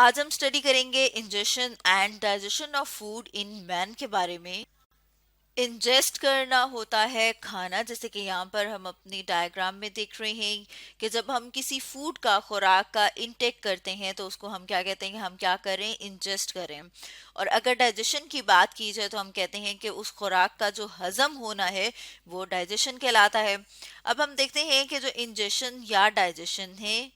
आज हम स्टडी करेंगे ingestion and digestion of food in man के बारे में। इंजेस्ट करना होता है खाना, जैसे कि यहाँ पर हम अपनी डायग्राम में देख रहे हैं कि जब हम किसी फूड का खुराक का इनटेक करते हैं तो उसको हम क्या कहते हैं कि हम क्या करें, इंजेस्ट करें। और अगर डाइजेशन की बात की जाए तो हम कहते हैं कि उस खुराक का जो हजम होना है वो डाइजेशन कहलाता है। अब हम देखते हैं कि जो इंजेशन या डाइजेशन है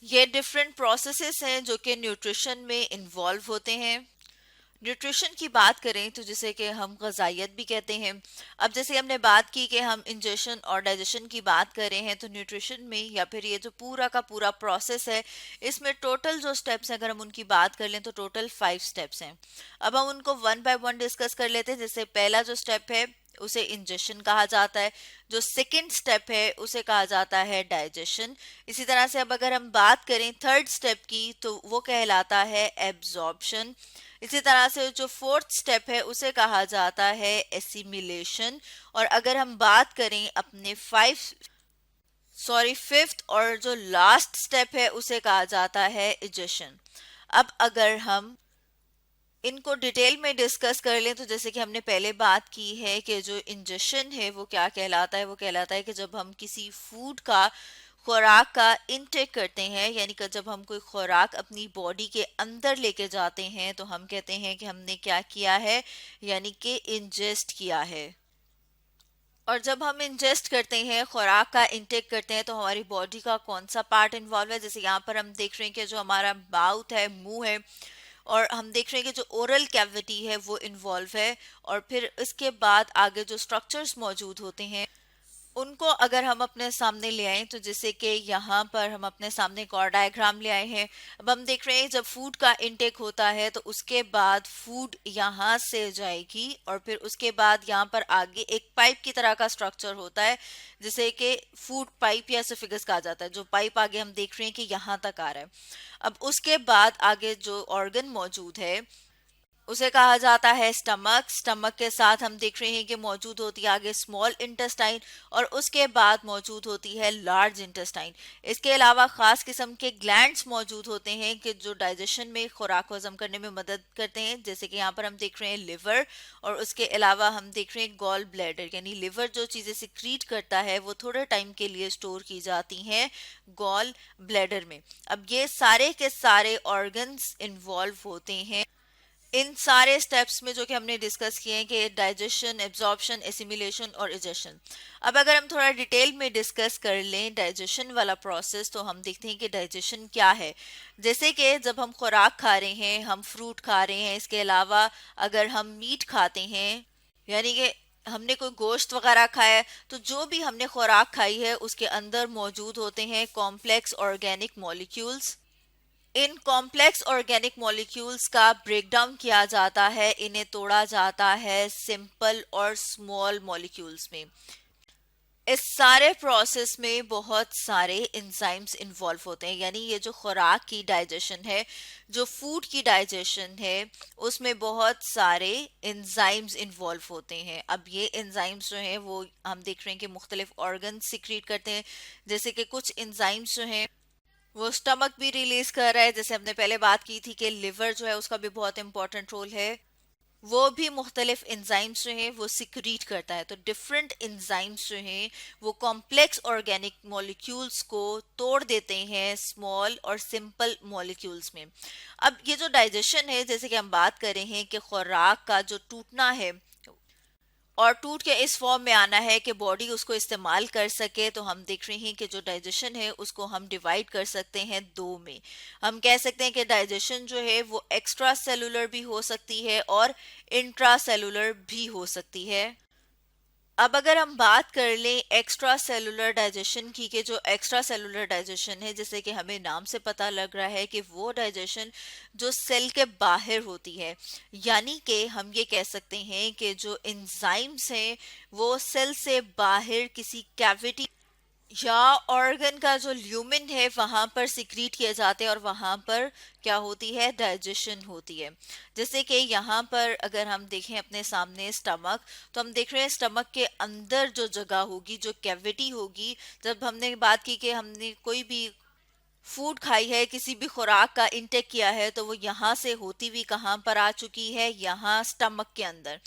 ये डिफरेंट प्रोसेसेस हैं जो कि न्यूट्रिशन में इन्वॉल्व होते हैं। न्यूट्रिशन की बात करें तो जिसे कि हम ग़िज़ाइयत भी कहते हैं। अब जैसे हमने बात की कि हम इंजेशन और डाइजेशन की बात कर रहे हैं, तो न्यूट्रिशन में या फिर ये जो पूरा का पूरा प्रोसेस है, इसमें टोटल जो स्टेप्स हैं अगर हम उनकी बात कर लें तो टोटल 5 स्टेप्स हैं। अब हम उनको वन बाय वन डिस्कस कर लेते हैं। जैसे पहला जो स्टेप है उसे इंजेशन कहा जाता है, जो सेकंड स्टेप है उसे कहा जाता है डाइजेशन। इसी तरह से अब अगर हम बात करें थर्ड स्टेप की तो वो कहलाता है एब्जॉर्प्शन। इसी तरह से जो फोर्थ स्टेप है उसे कहा जाता है एसिमिलेशन। और अगर हम बात करें अपने फिफ्थ और जो लास्ट स्टेप है उसे कहा जाता है इजेशन। अब अगर हम इनको डिटेल में डिस्कस कर लें तो जैसे कि हमने पहले बात की है कि जो इंजेशन है वो क्या कहलाता है, वो कहलाता है कि जब हम किसी फूड का खुराक का इनटेक करते हैं, यानी कि जब हम कोई खुराक अपनी बॉडी के अंदर लेके जाते हैं तो हम कहते हैं कि हमने क्या किया है, यानी कि इंजेस्ट किया है। और जब हम इंजेस्ट करते हैं, खुराक का इनटेक करते हैं, तो हमारी बॉडी का कौन सा पार्ट इन्वॉल्व है। जैसे यहाँ पर हम देख रहे हैं कि जो हमारा माउथ है, मुंह है, और हम देख रहे हैं कि जो ओरल कैविटी है वो इन्वॉल्व है। और फिर इसके बाद आगे जो स्ट्रक्चर्स मौजूद होते हैं उनको अगर हम अपने सामने ले आए तो जैसे कि यहाँ पर हम अपने सामने एक और डायग्राम ले आए हैं। अब हम देख रहे हैं जब फूड का इनटेक होता है तो उसके बाद फूड यहाँ से जाएगी और फिर उसके बाद यहाँ पर आगे एक पाइप की तरह का स्ट्रक्चर होता है जिसे कि फूड पाइप या एसोफेगस कहा जाता है। जो पाइप आगे हम देख रहे हैं कि यहाँ तक आ रहा है। अब उसके बाद आगे जो ऑर्गन मौजूद है उसे कहा जाता है स्टमक। स्टमक के साथ हम देख रहे हैं कि मौजूद होती है आगे स्मॉल इंटेस्टाइन और उसके बाद मौजूद होती है लार्ज इंटेस्टाइन। इसके अलावा खास किस्म के ग्लैंड्स मौजूद होते हैं कि जो डाइजेशन में खुराक को हजम करने में मदद करते हैं, जैसे कि यहाँ पर हम देख रहे हैं लिवर, और उसके अलावा हम देख रहे हैं गॉल ब्लैडर, यानी लिवर जो चीज़ें सिक्रीट करता है वो थोड़े टाइम के लिए स्टोर की जाती हैं गॉल ब्लैडर में। अब ये सारे के सारे ऑर्गन्स इन्वॉल्व होते हैं इन सारे स्टेप्स में जो कि हमने डिस्कस किए हैं कि डाइजेशन, एब्जॉर्प्शन, एसिमिलेशन और इजेशन। अब अगर हम थोड़ा डिटेल में डिस्कस कर लें डाइजेशन वाला प्रोसेस तो हम देखते हैं कि डाइजेशन क्या है। जैसे कि जब हम खुराक खा रहे हैं, हम फ्रूट खा रहे हैं, इसके अलावा अगर हम मीट खाते हैं, यानी कि हमने कोई गोश्त वगैरह खाया है, तो जो भी हमने खुराक खाई है उसके अंदर मौजूद होते हैं complex organic molecules. In complex organic molecules का ब्रेकडाउन किया जाता है, इन्हें तोड़ा जाता है सिंपल और स्मॉल मॉलिक्यूल्स में। इस सारे प्रोसेस में बहुत सारे एंजाइम्स इन्वॉल्व होते हैं, यानी ये जो खुराक की डाइजेशन है, जो फूड की डाइजेशन है, उसमें बहुत सारे एंजाइम्स इन्वॉल्व होते हैं। अब ये एंजाइम्स जो हैं वो हम देख रहे हैं कि मुख्तलिफ ऑर्गन सिक्रीट करते हैं। जैसे कि कुछ एंजाइम्स जो हैं वो स्टमक भी रिलीज कर रहा है, जैसे हमने पहले बात की थी कि लिवर जो है उसका भी बहुत इंपॉर्टेंट रोल है, वो भी मुख्तलिफ एंजाइम्स जो हैं वो सिक्रीट करता है। तो डिफरेंट एंजाइम्स जो हैं वो कॉम्प्लेक्स ऑर्गेनिक मॉलिक्यूल्स को तोड़ देते हैं स्मॉल और सिंपल मॉलिक्यूल्स में। अब ये जो डाइजेशन है, जैसे कि हम बात कर रहे हैं कि खुराक का जो टूटना है और टूट के इस फॉर्म में आना है कि बॉडी उसको इस्तेमाल कर सके, तो हम देख रहे हैं कि जो डाइजेशन है उसको हम डिवाइड कर सकते हैं दो में। हम कह सकते हैं कि डाइजेशन जो है वो एक्स्ट्रा सेलुलर भी हो सकती है और इंट्रा सेलुलर भी हो सकती है। अब अगर हम बात कर लें एक्स्ट्रा सेलुलर डाइजेशन की, कि जो एक्स्ट्रा सेलुलर डाइजेशन है, जैसे कि हमें नाम से पता लग रहा है कि वो डाइजेशन जो सेल के बाहर होती है, यानी कि हम ये कह सकते हैं कि जो एंजाइम्स हैं वो सेल से बाहर किसी कैविटी या ऑर्गन का जो ल्यूमिन है वहां पर सिक्रीट किए जाते हैं और वहां पर क्या होती है, डाइजेशन होती है। जैसे कि यहाँ पर अगर हम देखें अपने सामने स्टमक, तो हम देख रहे हैं स्टमक के अंदर जो जगह होगी, जो कैविटी होगी, जब हमने बात की कि हमने कोई भी फूड खाई है, किसी भी खुराक का इंटेक किया है, तो वो यहाँ से होती हुई कहाँ पर आ चुकी है, यहाँ स्टमक के अंदर।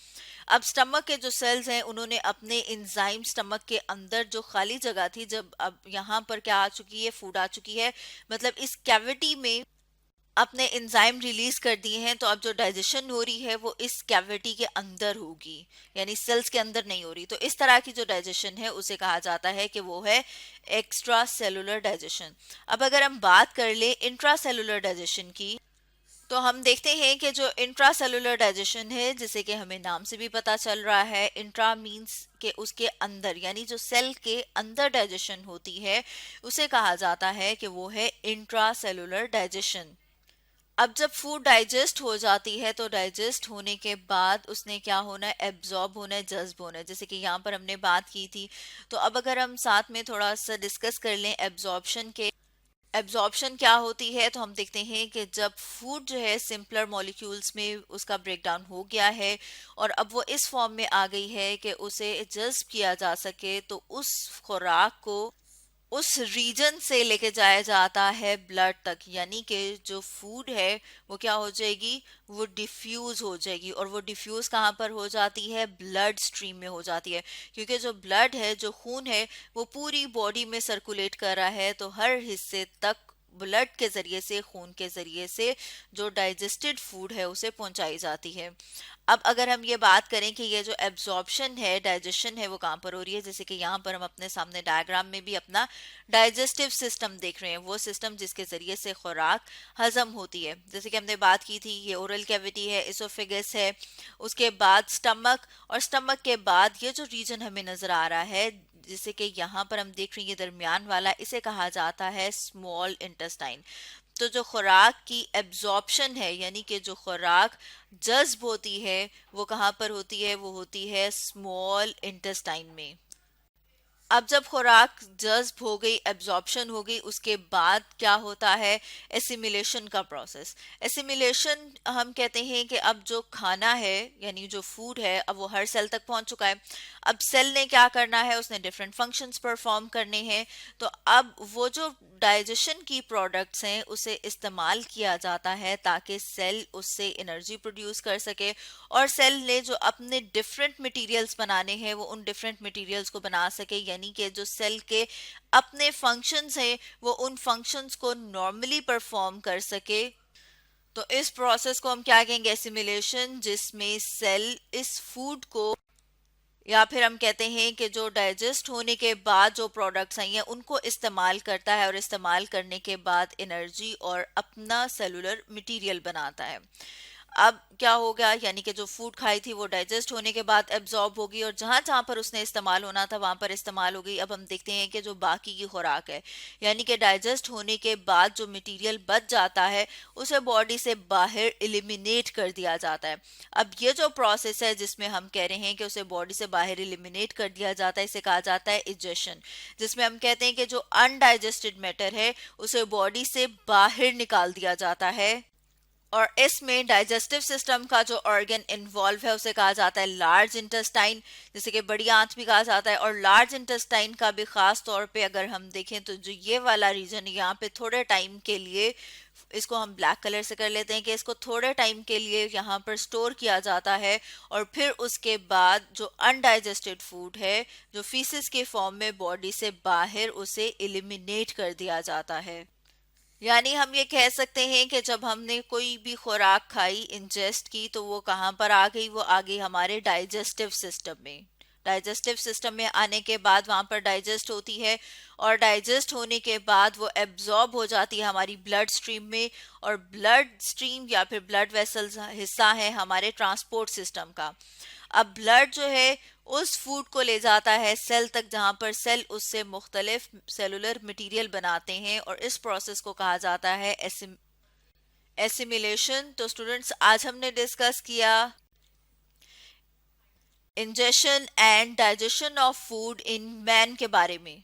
अब स्टमक के जो सेल्स हैं उन्होंने अपने इंजाइम स्टमक के अंदर जो खाली जगह थी, जब अब यहाँ पर क्या आ चुकी है, फूड आ चुकी है, मतलब इस कैविटी में अपने एंजाइम रिलीज कर दिए हैं, तो अब जो डाइजेशन हो रही है वो इस कैविटी के अंदर होगी, यानी सेल्स के अंदर नहीं हो रही। तो इस तरह की जो डाइजेशन है उसे कहा जाता है कि वो है एक्स्ट्रा सेलुलर डाइजेशन। अब अगर हम बात कर ले इंट्रा सेलुलर डाइजेशन की, तो हम देखते हैं कि जो इंट्रा सेलुलर डाइजेशन है, जिसे कि हमें नाम से भी पता चल रहा है, इंट्रा मीन्स के उसके अंदर, यानी जो सेल के अंदर डाइजेशन होती है उसे कहा जाता है कि वो है इंट्रा सेलुलर डाइजेशन। अब जब फूड डाइजेस्ट हो जाती है तो डाइजेस्ट होने के बाद उसने क्या होना है, एब्जॉर्ब होना है, जज्ब होना है, जैसे कि यहाँ पर हमने बात की थी। तो अब अगर हम साथ में थोड़ा सा डिस्कस कर लें एब्जॉर्प्शन के, एब्जॉर्प्शन क्या होती है, तो हम देखते हैं कि जब फूड जो है सिंपलर मॉलिक्यूल्स में उसका ब्रेकडाउन हो गया है और अब वो इस फॉर्म में आ गई है कि उसे जज्ब किया जा सके, तो उस खुराक को उस रीजन से लेके जाया जाता है ब्लड तक, यानी कि जो फूड है वो क्या हो जाएगी, वो डिफ्यूज हो जाएगी। और वो डिफ्यूज कहाँ पर हो जाती है, ब्लड स्ट्रीम में हो जाती है, क्योंकि जो ब्लड है, जो खून है, वो पूरी बॉडी में सर्कुलेट कर रहा है, तो हर हिस्से तक ब्लड के जरिए से, खून के जरिए से जो डाइजेस्टेड फूड है उसे पहुंचाई जाती है। अब अगर हम ये बात करें कि ये जो एब्जॉर्प्शन है, डाइजेशन है, वो कहाँ पर हो रही है, जैसे कि यहाँ पर हम अपने सामने डायग्राम में भी अपना डाइजेस्टिव सिस्टम देख रहे हैं, वो सिस्टम जिसके जरिए से खुराक हजम होती है। जैसे कि हमने बात की थी, ये ओरल कैविटी है, इसोफेगस है, उसके बाद स्टमक, और स्टमक के बाद ये जो रीजन हमें नजर आ रहा है, जिसे कि यहाँ पर हम देख रहे हैं, ये दरमियान वाला, इसे कहा जाता है स्मॉल इंटेस्टाइन। तो जो खुराक की एब्जॉर्प्शन है, यानी कि जो खुराक जज्ब होती है, वो कहाँ पर होती है, वो होती है स्मॉल इंटेस्टाइन में। अब जब खुराक जज्ब हो गई, एब्जॉर्प्शन हो गई, उसके बाद क्या होता है, एसिमिलेशन का प्रोसेस। एसिमिलेशन हम कहते हैं कि अब जो खाना है, यानी जो फूड है, अब वो हर सेल तक पहुंच चुका है। अब सेल ने क्या करना है, उसने डिफरेंट फंक्शंस परफॉर्म करने हैं। तो अब वो जो डाइजेशन की प्रोडक्ट्स हैं उसे इस्तेमाल किया जाता है ताकि सेल उससे एनर्जी प्रोड्यूस कर सके, और सेल ने जो अपने डिफरेंट मटेरियल्स बनाने हैं वो उन डिफरेंट मटेरियल्स को बना सके, यानी कि जो सेल के अपने फंक्शंस हैं वो उन फंक्शंस को नॉर्मली परफॉर्म कर सके। तो इस प्रोसेस को हम क्या कहेंगे, एसिमिलेशन, जिसमें सेल इस फूड को, या फिर हम कहते हैं कि जो डाइजेस्ट होने के बाद जो प्रोडक्ट्स आई हैं उनको इस्तेमाल करता है, और इस्तेमाल करने के बाद एनर्जी और अपना सेलुलर मटेरियल बनाता है। अब क्या हो गया, यानी कि जो फूड खाई थी वो डाइजेस्ट होने के बाद एब्जॉर्ब होगी, और जहां जहां पर उसने इस्तेमाल होना था वहां पर इस्तेमाल हो गई। अब हम देखते हैं कि जो बाकी की खुराक है, यानी कि डाइजेस्ट होने के बाद जो मटेरियल बच जाता है उसे बॉडी से बाहर एलिमिनेट कर दिया जाता है। अब ये जो प्रोसेस है जिसमें हम कह रहे हैं कि उसे बॉडी से बाहर एलिमिनेट कर दिया जाता है, इसे कहा जाता है इजेशन, जिसमें हम कहते हैं कि जो अनडाइजेस्टेड मैटर है उसे बॉडी से बाहर निकाल दिया जाता है। और इसमें डाइजेस्टिव सिस्टम का जो ऑर्गन इन्वॉल्व है उसे कहा जाता है लार्ज इंटेस्टाइन, जैसे कि बड़ी आंत भी कहा जाता है। और लार्ज इंटेस्टाइन का भी खास तौर पे अगर हम देखें तो जो ये वाला रीजन, यहाँ पे थोड़े टाइम के लिए, इसको हम ब्लैक कलर से कर लेते हैं, कि इसको थोड़े टाइम के लिए यहाँ पर स्टोर किया जाता है, और फिर उसके बाद जो अनडाइजेस्टेड फूड है, जो फीसिस के फॉर्म में बॉडी से बाहर उसे एलिमिनेट कर दिया जाता है। यानी हम ये कह सकते हैं कि जब हमने कोई भी खुराक खाई, इंजेस्ट की, तो वो कहाँ पर आ गई, वो आ गई हमारे डाइजेस्टिव सिस्टम में। डाइजेस्टिव सिस्टम में आने के बाद वहाँ पर डाइजेस्ट होती है, और डाइजेस्ट होने के बाद वो एब्जॉर्ब हो जाती है हमारी ब्लड स्ट्रीम में। और ब्लड स्ट्रीम या फिर ब्लड वेसल्स हिस्सा है हमारे ट्रांसपोर्ट सिस्टम का। अब ब्लड जो है उस फूड को ले जाता है सेल तक, जहां पर सेल उससे मुख्तलिफ सेलुलर मटेरियल बनाते हैं, और इस प्रोसेस को कहा जाता है एसिमिलेशन। तो स्टूडेंट्स, आज हमने डिस्कस किया ingestion and digestion of food in man के बारे में।